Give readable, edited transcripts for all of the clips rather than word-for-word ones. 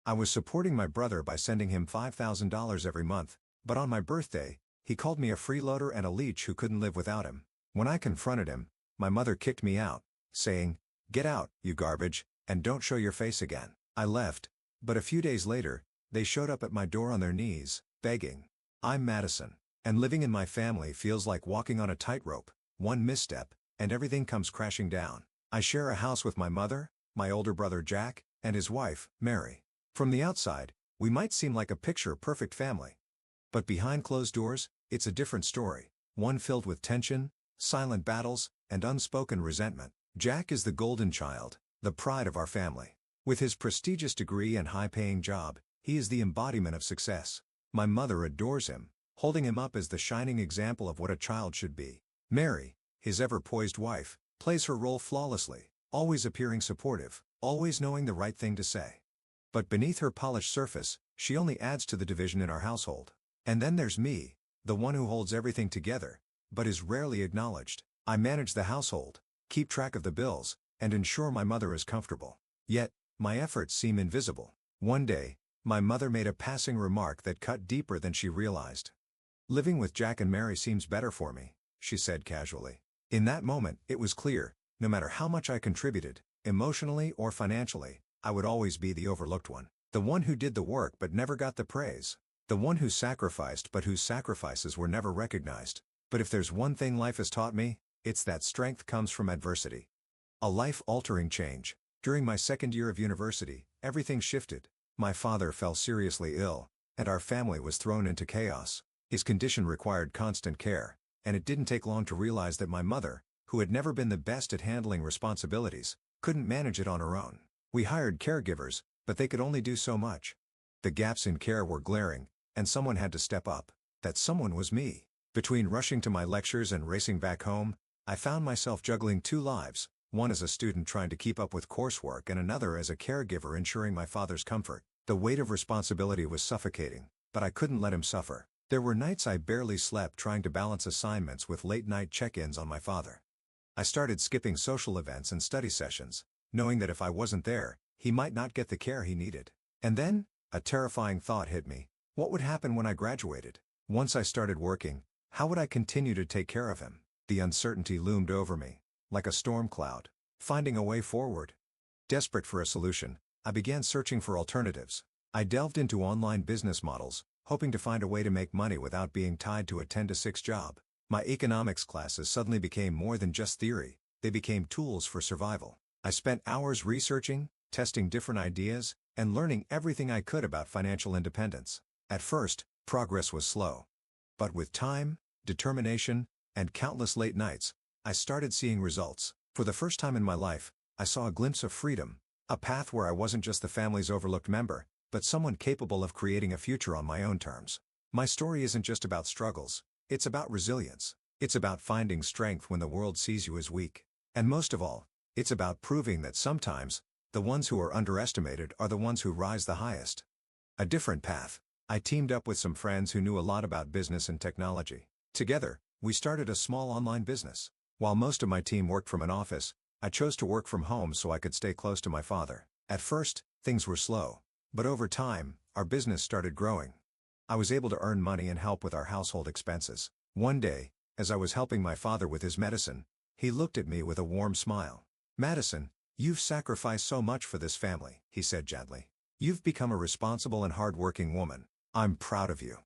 I was supporting my brother by sending him $5,000 every month, but on my birthday, he called me a freeloader and a leech who couldn't live without him. When I confronted him, my mother kicked me out, saying, "Get out, you garbage, and don't show your face again." I left, but a few days later, they showed up at my door on their knees, begging. I'm Madison, and living in my family feels like walking on a tightrope. One misstep, and everything comes crashing down. I share a house with my mother, my older brother Jack, and his wife, Mary. From the outside, we might seem like a picture-perfect family. But behind closed doors, it's a different story, one filled with tension, silent battles, and unspoken resentment. Jack is the golden child, the pride of our family. With his prestigious degree and high-paying job, he is the embodiment of success. My mother adores him, holding him up as the shining example of what a child should be. Mary, his ever-poised wife, plays her role flawlessly, always appearing supportive, always knowing the right thing to say. But beneath her polished surface, she only adds to the division in our household. And then there's me, the one who holds everything together, but is rarely acknowledged. I manage the household, keep track of the bills, and ensure my mother is comfortable. Yet, my efforts seem invisible. One day, my mother made a passing remark that cut deeper than she realized. "Living with Jack and Mary seems better for me," she said casually. In that moment, it was clear, no matter how much I contributed, emotionally or financially, I would always be the overlooked one. The one who did the work but never got the praise. The one who sacrificed but whose sacrifices were never recognized. But if there's one thing life has taught me, it's that strength comes from adversity. A life-altering change. During my second year of university, everything shifted. My father fell seriously ill, and our family was thrown into chaos. His condition required constant care, and it didn't take long to realize that my mother, who had never been the best at handling responsibilities, couldn't manage it on her own. We hired caregivers, but they could only do so much. The gaps in care were glaring, and someone had to step up. That someone was me. Between rushing to my lectures and racing back home, I found myself juggling two lives, one as a student trying to keep up with coursework and another as a caregiver ensuring my father's comfort. The weight of responsibility was suffocating, but I couldn't let him suffer. There were nights I barely slept trying to balance assignments with late-night check-ins on my father. I started skipping social events and study sessions, knowing that if I wasn't there, he might not get the care he needed. And then, a terrifying thought hit me. What would happen when I graduated? Once I started working, how would I continue to take care of him? The uncertainty loomed over me, like a storm cloud. Finding a way forward. Desperate for a solution, I began searching for alternatives. I delved into online business models, hoping to find a way to make money without being tied to a 10-to-6 job. My economics classes suddenly became more than just theory, they became tools for survival. I spent hours researching, testing different ideas, and learning everything I could about financial independence. At first, progress was slow. But with time, determination, and countless late nights, I started seeing results. For the first time in my life, I saw a glimpse of freedom, a path where I wasn't just the family's overlooked member, but someone capable of creating a future on my own terms. My story isn't just about struggles, it's about resilience. It's about finding strength when the world sees you as weak. And most of all, it's about proving that sometimes, the ones who are underestimated are the ones who rise the highest. A different path. I teamed up with some friends who knew a lot about business and technology. Together, we started a small online business. While most of my team worked from an office, I chose to work from home so I could stay close to my father. At first, things were slow. But over time, our business started growing. I was able to earn money and help with our household expenses. One day, as I was helping my father with his medicine, he looked at me with a warm smile. "Madison, you've sacrificed so much for this family," he said gently. "You've become a responsible and hard-working woman. I'm proud of you."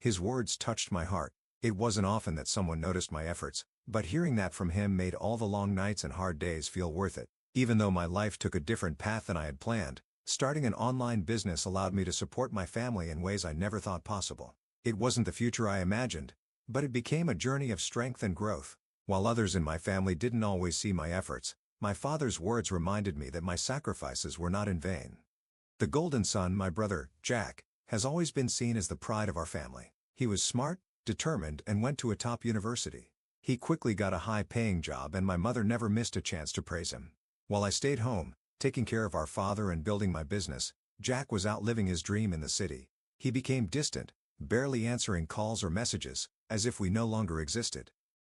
His words touched my heart. It wasn't often that someone noticed my efforts, but hearing that from him made all the long nights and hard days feel worth it. Even though my life took a different path than I had planned, starting an online business allowed me to support my family in ways I never thought possible. It wasn't the future I imagined, but it became a journey of strength and growth. While others in my family didn't always see my efforts, my father's words reminded me that my sacrifices were not in vain. The golden son, my brother, Jack, has always been seen as the pride of our family. He was smart, determined, and went to a top university. He quickly got a high-paying job and my mother never missed a chance to praise him. While I stayed home, taking care of our father and building my business, Jack was out living his dream in the city. He became distant, barely answering calls or messages, as if we no longer existed.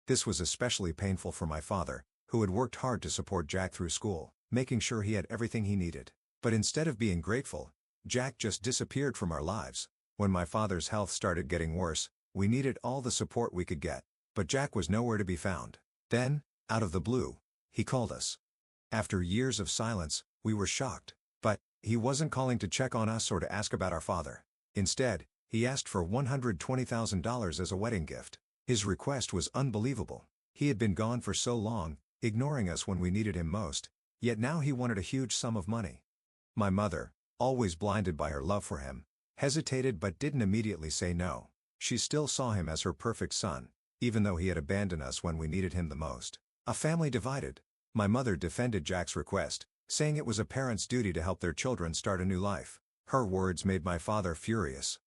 This was especially painful for my father, who had worked hard to support Jack through school, making sure he had everything he needed. But instead of being grateful, Jack just disappeared from our lives. When my father's health started getting worse, we needed all the support we could get, but Jack was nowhere to be found. Then, out of the blue, he called us. After years of silence, we were shocked. But he wasn't calling to check on us or to ask about our father. Instead, he asked for $120,000 as a wedding gift. His request was unbelievable. He had been gone for so long, ignoring us when we needed him most, yet now he wanted a huge sum of money. My mother, always blinded by her love for him, hesitated but didn't immediately say no. She still saw him as her perfect son, even though he had abandoned us when we needed him the most. A family divided. My mother defended Jack's request, saying it was a parent's duty to help their children start a new life. Her words made my father furious.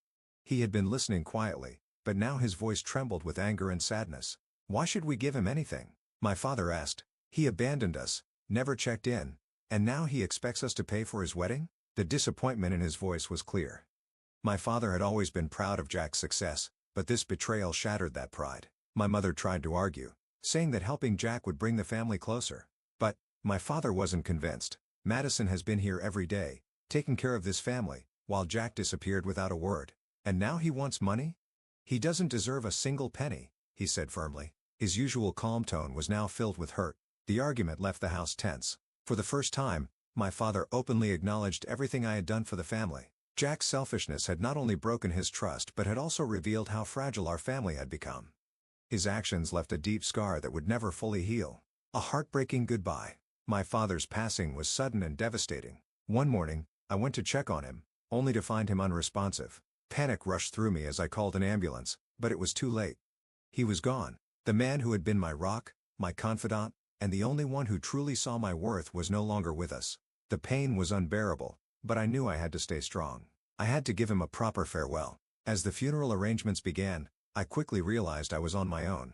He had been listening quietly, but now his voice trembled with anger and sadness. Why should we give him anything? My father asked. He abandoned us, never checked in, and now he expects us to pay for his wedding? The disappointment in his voice was clear. My father had always been proud of Jack's success, but this betrayal shattered that pride. My mother tried to argue, saying that helping Jack would bring the family closer. But my father wasn't convinced. Madison has been here every day, taking care of this family, while Jack disappeared without a word. And now he wants money? He doesn't deserve a single penny, he said firmly. His usual calm tone was now filled with hurt. The argument left the house tense. For the first time, my father openly acknowledged everything I had done for the family. Jack's selfishness had not only broken his trust but had also revealed how fragile our family had become. His actions left a deep scar that would never fully heal. A heartbreaking goodbye. My father's passing was sudden and devastating. One morning, I went to check on him, only to find him unresponsive. Panic rushed through me as I called an ambulance, but it was too late. He was gone. The man who had been my rock, my confidant, and the only one who truly saw my worth was no longer with us. The pain was unbearable, but I knew I had to stay strong. I had to give him a proper farewell. As the funeral arrangements began, I quickly realized I was on my own.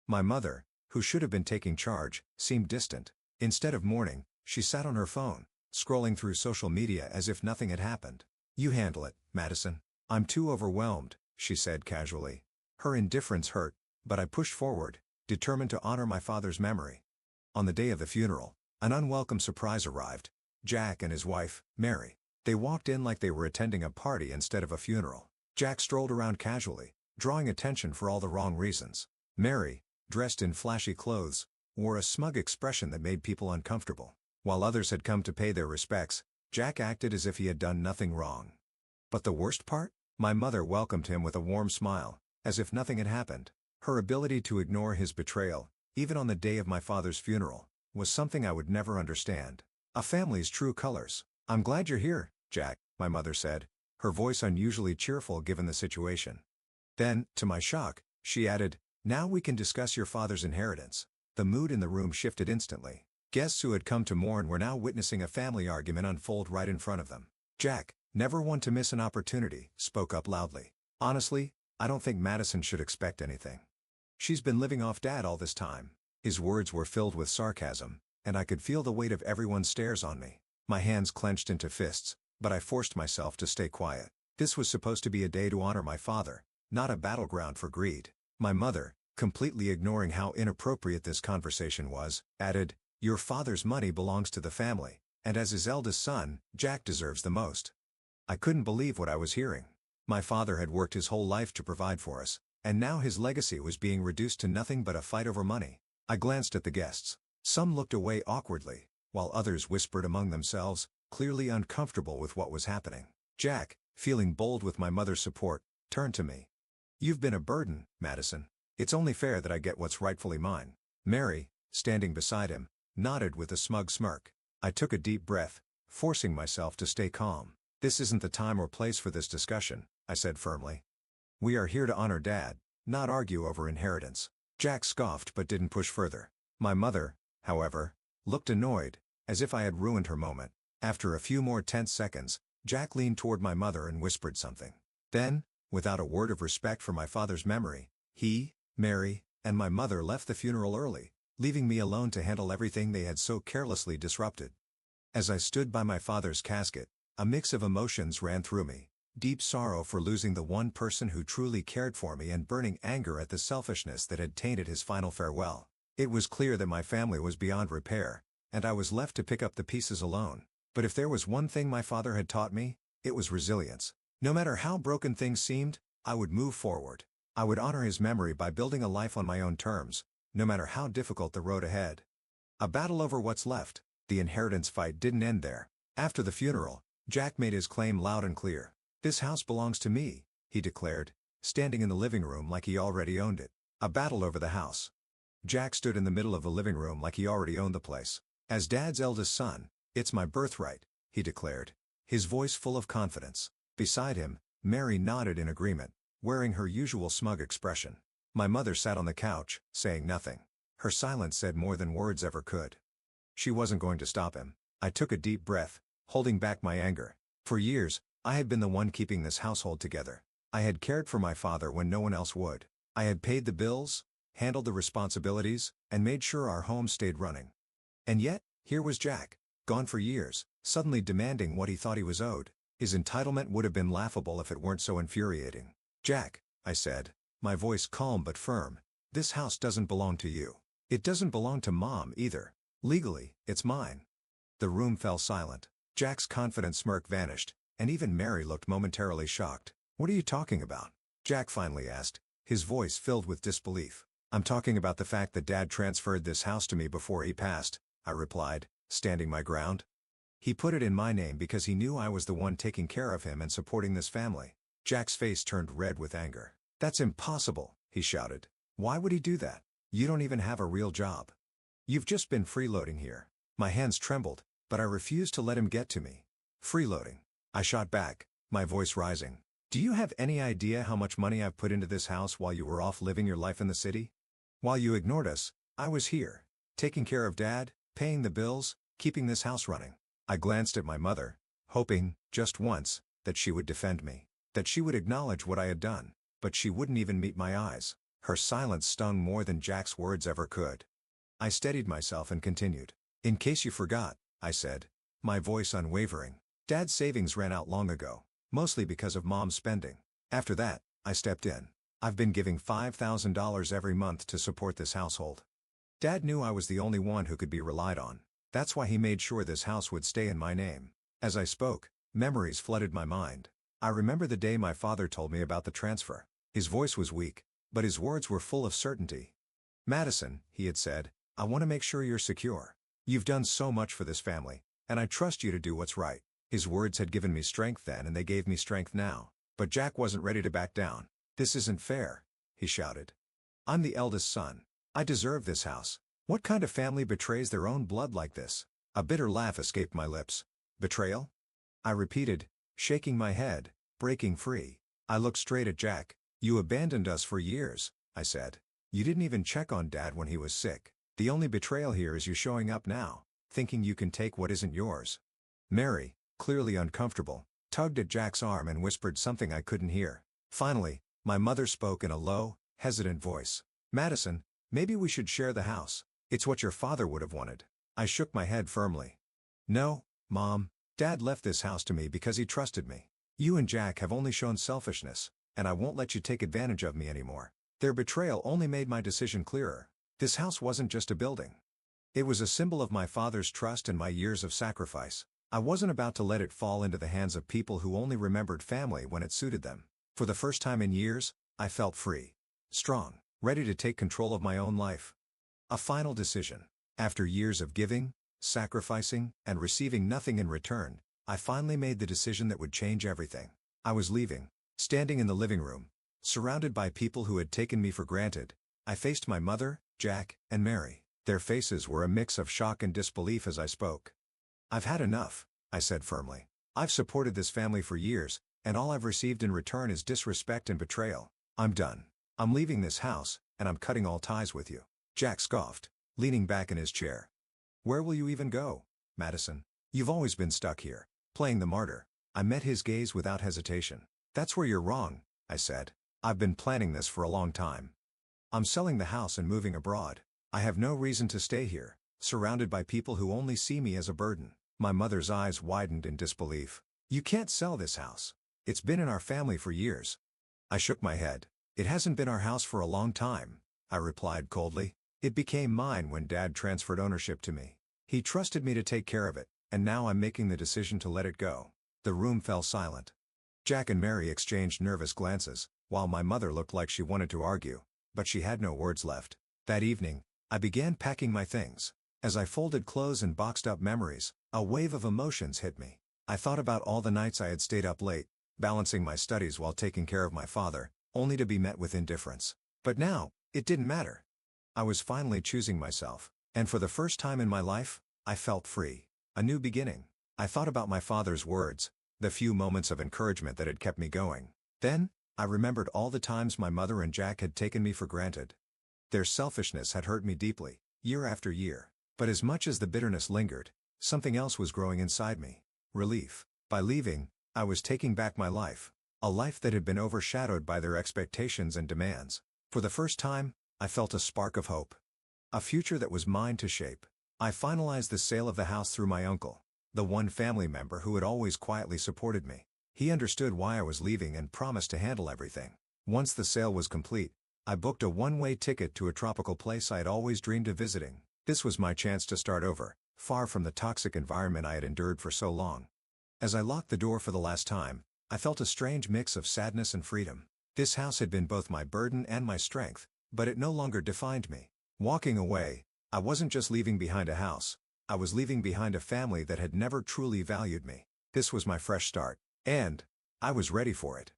My mother, who should have been taking charge, seemed distant. Instead of mourning, she sat on her phone, scrolling through social media as if nothing had happened. "You handle it, Madison. I'm too overwhelmed," she said casually. Her indifference hurt, but I pushed forward, determined to honor my father's memory. On the day of the funeral, an unwelcome surprise arrived. Jack and his wife, Mary. They walked in like they were attending a party instead of a funeral. Jack strolled around casually, drawing attention for all the wrong reasons. Mary, dressed in flashy clothes, wore a smug expression that made people uncomfortable. While others had come to pay their respects, Jack acted as if he had done nothing wrong. But the worst part? My mother welcomed him with a warm smile, as if nothing had happened. Her ability to ignore his betrayal, even on the day of my father's funeral, was something I would never understand. A family's true colors. "I'm glad you're here, Jack," my mother said, her voice unusually cheerful given the situation. Then, to my shock, she added, "Now we can discuss your father's inheritance." The mood in the room shifted instantly. Guests who had come to mourn were now witnessing a family argument unfold right in front of them. Jack, never one to miss an opportunity, spoke up loudly. "Honestly, I don't think Madison should expect anything. She's been living off Dad all this time." His words were filled with sarcasm, and I could feel the weight of everyone's stares on me. My hands clenched into fists, but I forced myself to stay quiet. This was supposed to be a day to honor my father, not a battleground for greed. My mother, completely ignoring how inappropriate this conversation was, added, "Your father's money belongs to the family, and as his eldest son, Jack deserves the most." I couldn't believe what I was hearing. My father had worked his whole life to provide for us, and now his legacy was being reduced to nothing but a fight over money. I glanced at the guests. Some looked away awkwardly, while others whispered among themselves, clearly uncomfortable with what was happening. Jack, feeling bold with my mother's support, turned to me. "You've been a burden, Madison. It's only fair that I get what's rightfully mine." Mary, standing beside him, nodded with a smug smirk. I took a deep breath, forcing myself to stay calm. "This isn't the time or place for this discussion," I said firmly. "We are here to honor Dad, not argue over inheritance." Jack scoffed but didn't push further. My mother, however, looked annoyed, as if I had ruined her moment. After a few more tense seconds, Jack leaned toward my mother and whispered something. Then, without a word of respect for my father's memory, he, Mary, and my mother left the funeral early, leaving me alone to handle everything they had so carelessly disrupted. As I stood by my father's casket, a mix of emotions ran through me. Deep sorrow for losing the one person who truly cared for me and burning anger at the selfishness that had tainted his final farewell. It was clear that my family was beyond repair, and I was left to pick up the pieces alone. But if there was one thing my father had taught me, It was resilience. No matter how broken things seemed, I would move forward. I would honor his memory by building a life on my own terms, no matter how difficult the road ahead. A battle over what's left. The inheritance fight didn't end there. After the funeral, Jack made his claim loud and clear. "This house belongs to me," he declared, standing in the living room like he already owned it. A battle over the house. Jack stood in the middle of the living room like he already owned the place. "As Dad's eldest son, it's my birthright," he declared, his voice full of confidence. Beside him, Mary nodded in agreement, wearing her usual smug expression. My mother sat on the couch, saying nothing. Her silence said more than words ever could. She wasn't going to stop him. I took a deep breath, holding back my anger. For years, I had been the one keeping this household together. I had cared for my father when no one else would. I had paid the bills, handled the responsibilities, and made sure our home stayed running. And yet, here was Jack, gone for years, suddenly demanding what he thought he was owed. His entitlement would have been laughable if it weren't so infuriating. "Jack," I said, my voice calm but firm, "this house doesn't belong to you. It doesn't belong to Mom either. Legally, it's mine." The room fell silent. Jack's confident smirk vanished, and even Mary looked momentarily shocked. "What are you talking about?" Jack finally asked, his voice filled with disbelief. "I'm talking about the fact that Dad transferred this house to me before he passed," I replied, standing my ground. "He put it in my name because he knew I was the one taking care of him and supporting this family." Jack's face turned red with anger. "That's impossible," he shouted. "Why would he do that? You don't even have a real job. You've just been freeloading here." My hands trembled, but I refused to let him get to me. "Freeloading?" I shot back, my voice rising. "Do you have any idea how much money I've put into this house while you were off living your life in the city? While you ignored us, I was here, taking care of Dad, paying the bills, keeping this house running." I glanced at my mother, hoping, just once, that she would defend me, that she would acknowledge what I had done, but she wouldn't even meet my eyes. Her silence stung more than Jack's words ever could. I steadied myself and continued. "In case you forgot," I said, my voice unwavering, "Dad's savings ran out long ago, mostly because of Mom's spending. After that, I stepped in. I've been giving $5,000 every month to support this household. Dad knew I was the only one who could be relied on. That's why he made sure this house would stay in my name." As I spoke, memories flooded my mind. I remember the day my father told me about the transfer. His voice was weak, but his words were full of certainty. "Madison," he had said, "I want to make sure you're secure. You've done so much for this family, and I trust you to do what's right." His words had given me strength then and they gave me strength now. But Jack wasn't ready to back down. "This isn't fair," he shouted. "I'm the eldest son. I deserve this house. What kind of family betrays their own blood like this?" A bitter laugh escaped my lips. "Betrayal?" I repeated, shaking my head, breaking free. I looked straight at Jack. "You abandoned us for years," I said. "You didn't even check on Dad when he was sick. The only betrayal here is you showing up now, thinking you can take what isn't yours." Mary, clearly uncomfortable, tugged at Jack's arm and whispered something I couldn't hear. Finally, my mother spoke in a low, hesitant voice. "Madison, maybe we should share the house. It's what your father would have wanted." I shook my head firmly. "No, Mom. Dad left this house to me because he trusted me. You and Jack have only shown selfishness, and I won't let you take advantage of me anymore." Their betrayal only made my decision clearer. This house wasn't just a building. It was a symbol of my father's trust and my years of sacrifice. I wasn't about to let it fall into the hands of people who only remembered family when it suited them. For the first time in years, I felt free. Strong, ready to take control of my own life. A final decision. After years of giving, sacrificing, and receiving nothing in return, I finally made the decision that would change everything. I was leaving. Standing in the living room, surrounded by people who had taken me for granted, I faced my mother, Jack, and Mary. Their faces were a mix of shock and disbelief as I spoke. "I've had enough," I said firmly. "I've supported this family for years, and all I've received in return is disrespect and betrayal. I'm done. I'm leaving this house, and I'm cutting all ties with you." Jack scoffed, leaning back in his chair. "Where will you even go, Madison? You've always been stuck here, playing the martyr." I met his gaze without hesitation. "That's where you're wrong," I said. "I've been planning this for a long time. I'm selling the house and moving abroad. I have no reason to stay here, surrounded by people who only see me as a burden." My mother's eyes widened in disbelief. "You can't sell this house. It's been in our family for years." I shook my head. "It hasn't been our house for a long time," I replied coldly. "It became mine when Dad transferred ownership to me. He trusted me to take care of it, and now I'm making the decision to let it go." The room fell silent. Jack and Mary exchanged nervous glances, while my mother looked like she wanted to argue, but she had no words left. That evening, I began packing my things. As I folded clothes and boxed up memories, a wave of emotions hit me. I thought about all the nights I had stayed up late, balancing my studies while taking care of my father, only to be met with indifference. But now, it didn't matter. I was finally choosing myself, and for the first time in my life, I felt free. A new beginning. I thought about my father's words, the few moments of encouragement that had kept me going. Then, I remembered all the times my mother and Jack had taken me for granted. Their selfishness had hurt me deeply, year after year. But as much as the bitterness lingered, something else was growing inside me. Relief. By leaving, I was taking back my life. A life that had been overshadowed by their expectations and demands. For the first time, I felt a spark of hope. A future that was mine to shape. I finalized the sale of the house through my uncle, the one family member who had always quietly supported me. He understood why I was leaving and promised to handle everything. Once the sale was complete, I booked a one-way ticket to a tropical place I had always dreamed of visiting. This was my chance to start over, far from the toxic environment I had endured for so long. As I locked the door for the last time, I felt a strange mix of sadness and freedom. This house had been both my burden and my strength, but it no longer defined me. Walking away, I wasn't just leaving behind a house, I was leaving behind a family that had never truly valued me. This was my fresh start, and I was ready for it.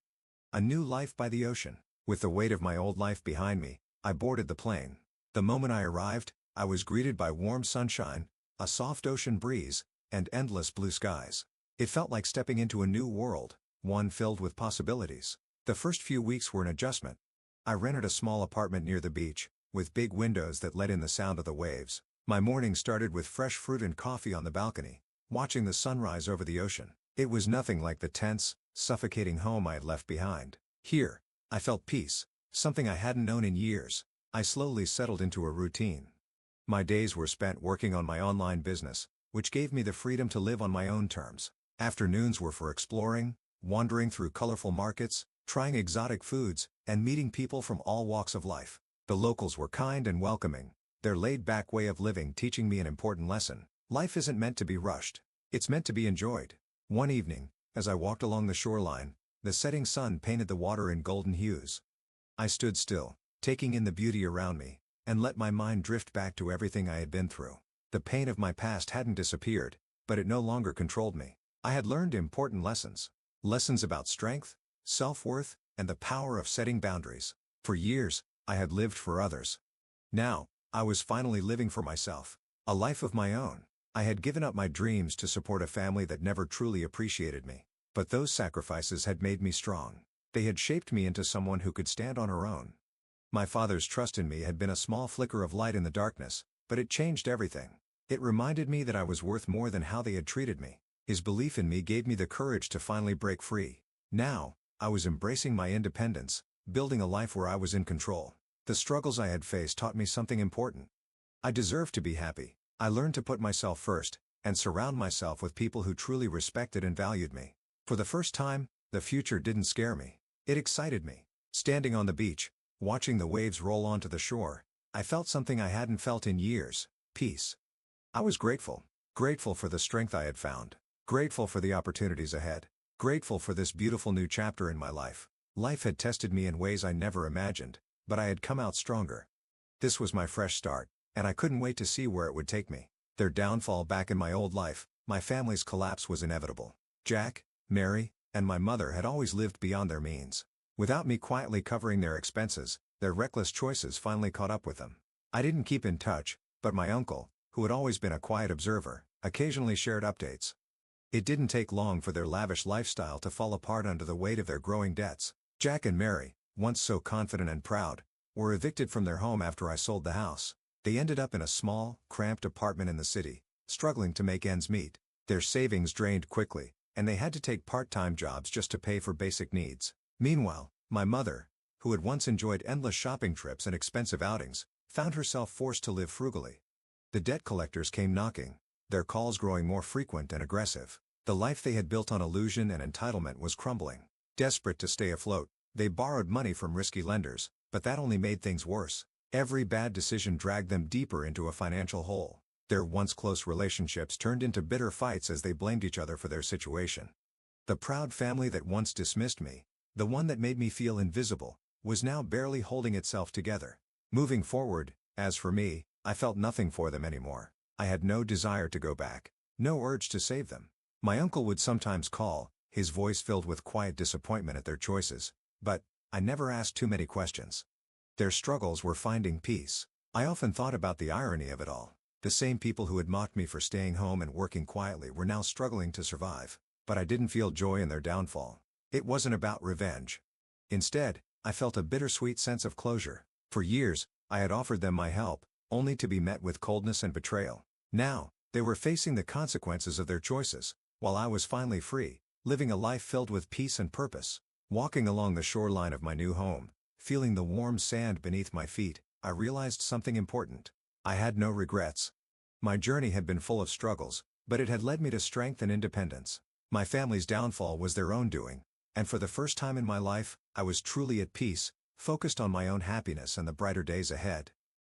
A new life by the ocean. With the weight of my old life behind me, I boarded the plane. The moment I arrived, I was greeted by warm sunshine, a soft ocean breeze, and endless blue skies. It felt like stepping into a new world, one filled with possibilities. The first few weeks were an adjustment. I rented a small apartment near the beach, with big windows that let in the sound of the waves. My morning started with fresh fruit and coffee on the balcony, watching the sunrise over the ocean. It was nothing like the tense, suffocating home I had left behind. Here, I felt peace, something I hadn't known in years. I slowly settled into a routine. My days were spent working on my online business, which gave me the freedom to live on my own terms. Afternoons were for exploring, wandering through colorful markets, trying exotic foods, and meeting people from all walks of life. The locals were kind and welcoming, their laid-back way of living teaching me an important lesson. Life isn't meant to be rushed. It's meant to be enjoyed. One evening, as I walked along the shoreline, the setting sun painted the water in golden hues. I stood still, taking in the beauty around me, and let my mind drift back to everything I had been through. The pain of my past hadn't disappeared, but it no longer controlled me. I had learned important lessons. Lessons about strength, self-worth, and the power of setting boundaries. For years, I had lived for others. Now, I was finally living for myself. A life of my own. I had given up my dreams to support a family that never truly appreciated me. But those sacrifices had made me strong. They had shaped me into someone who could stand on her own. My father's trust in me had been a small flicker of light in the darkness, but it changed everything. It reminded me that I was worth more than how they had treated me. His belief in me gave me the courage to finally break free. Now, I was embracing my independence, building a life where I was in control. The struggles I had faced taught me something important. I deserved to be happy. I learned to put myself first, and surround myself with people who truly respected and valued me. For the first time, the future didn't scare me. It excited me. Standing on the beach, watching the waves roll onto the shore, I felt something I hadn't felt in years: peace. I was grateful. Grateful for the strength I had found. Grateful for the opportunities ahead. Grateful for this beautiful new chapter in my life. Life had tested me in ways I never imagined, but I had come out stronger. This was my fresh start, and I couldn't wait to see where it would take me. Their downfall back in my old life, my family's collapse was inevitable. Jack, Mary, and my mother had always lived beyond their means. Without me quietly covering their expenses, their reckless choices finally caught up with them. I didn't keep in touch, but my uncle, who had always been a quiet observer, occasionally shared updates. It didn't take long for their lavish lifestyle to fall apart under the weight of their growing debts. Jack and Mary, once so confident and proud, were evicted from their home after I sold the house. They ended up in a small, cramped apartment in the city, struggling to make ends meet. Their savings drained quickly, and they had to take part-time jobs just to pay for basic needs. Meanwhile, my mother, who had once enjoyed endless shopping trips and expensive outings, found herself forced to live frugally. The debt collectors came knocking, their calls growing more frequent and aggressive. The life they had built on illusion and entitlement was crumbling. Desperate to stay afloat, they borrowed money from risky lenders, but that only made things worse. Every bad decision dragged them deeper into a financial hole. Their once close relationships turned into bitter fights as they blamed each other for their situation. The proud family that once dismissed me, the one that made me feel invisible, was now barely holding itself together. Moving forward, as for me, I felt nothing for them anymore. I had no desire to go back, no urge to save them. My uncle would sometimes call, his voice filled with quiet disappointment at their choices, but I never asked too many questions. Their struggles were finding peace. I often thought about the irony of it all. The same people who had mocked me for staying home and working quietly were now struggling to survive, but I didn't feel joy in their downfall. It wasn't about revenge. Instead, I felt a bittersweet sense of closure. For years, I had offered them my help, only to be met with coldness and betrayal. Now, they were facing the consequences of their choices, while I was finally free, living a life filled with peace and purpose. Walking along the shoreline of my new home, feeling the warm sand beneath my feet, I realized something important. I had no regrets. My journey had been full of struggles, but it had led me to strength and independence. My family's downfall was their own doing, and for the first time in my life, I was truly at peace, focused on my own happiness and the brighter days ahead.